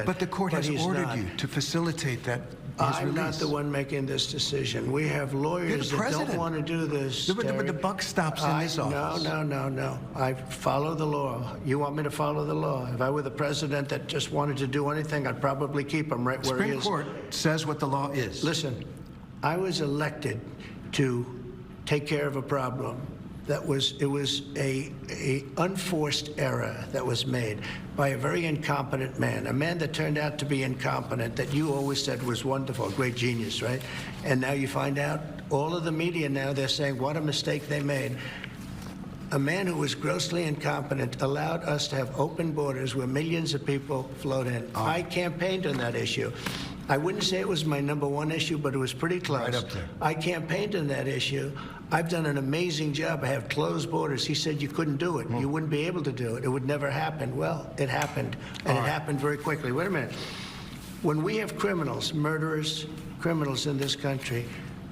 But the court has he's ordered not. you to facilitate that his I'm not release. the one making this decision. We have lawyers that don't president. want to do this. But the Terry. buck stops in this office. No. I follow the law. You want me to follow the law? If I were the president that just wanted to do anything, I'd probably keep him right where he Supreme is. Court says what the law is. Listen, I was elected to take care of a problem. It was a unforced error that was made by a very incompetent man, a man that turned out to be incompetent, that you always said was wonderful, a great genius, right? And now you find out, all of the media now, they're saying what a mistake they made. A man who was grossly incompetent allowed us to have open borders where millions of people flowed in. I campaigned on that issue. I wouldn't say it was my #1 issue, but it was pretty close. Right up there. I campaigned on that issue. I've done an amazing job. I have closed borders. He said you couldn't do it. You wouldn't be able to do it. It would never happen. Well, it happened, and it happened very quickly. Wait a minute. When we have criminals, murderers, criminals in this country,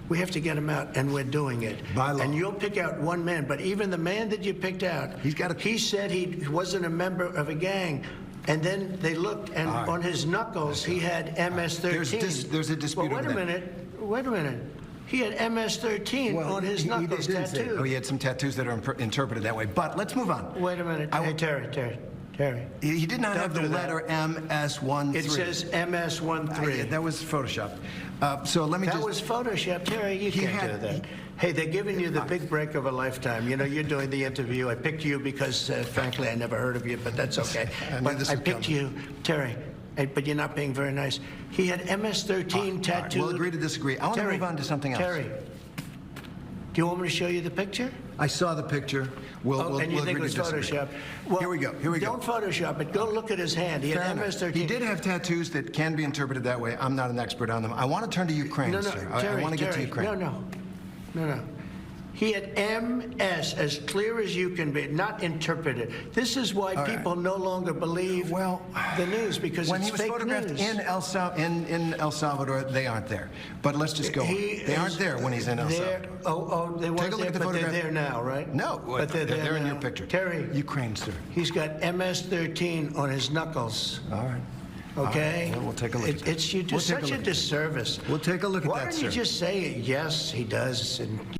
we have to get them out, and we're doing it. By law. And you'll pick out one man, but even the man that you picked out, he said he wasn't a member of a gang. And then they looked, and on his knuckles, he had MS-13. There's a dispute Well, over that. wait a minute. He had MS-13 on his knuckles tattooed. Oh, he had some tattoos that are interpreted that way. But let's move on. Wait a minute. Hey, Terry. He did not have the letter MS-13. It says MS-13. That was Photoshopped. So let me That was Photoshop. Terry, you can't do that. Hey, they're giving you the big break of a lifetime. You know, you're doing the interview. I picked you because, frankly, I never heard of you, but that's okay. But I picked you, Terry, but you're not being very nice. He had MS-13 tattooed. We'll agree to disagree. I want to move on to something else. Terry, do you want me to show you the picture? I saw the picture. We'll and you think it agree was to disagree. Photoshop? Well, Here we go. Don't Photoshop it. Go look at his hand. He had MS-13. He did have tattoos that can be interpreted that way. I'm not an expert on them. I want to turn to Ukraine, sir. Terry, I want to get to Ukraine. No. He had MS as clear as you can be, not interpreted. This is why people no longer believe the news, because when it's he was fake photographed news. in El Salvador, they aren't there. But let's just go on. They aren't there when he's in El Salvador. They weren't there, but they're there now, right? No, but they're in now. your picture. Terry. Ukraine, sir. He's got MS-13 on his knuckles. All right. Okay? All right. Well, we'll take a look at that. You do such a disservice. We'll take a look at Why that, don't you sir. just say, yes, he does, and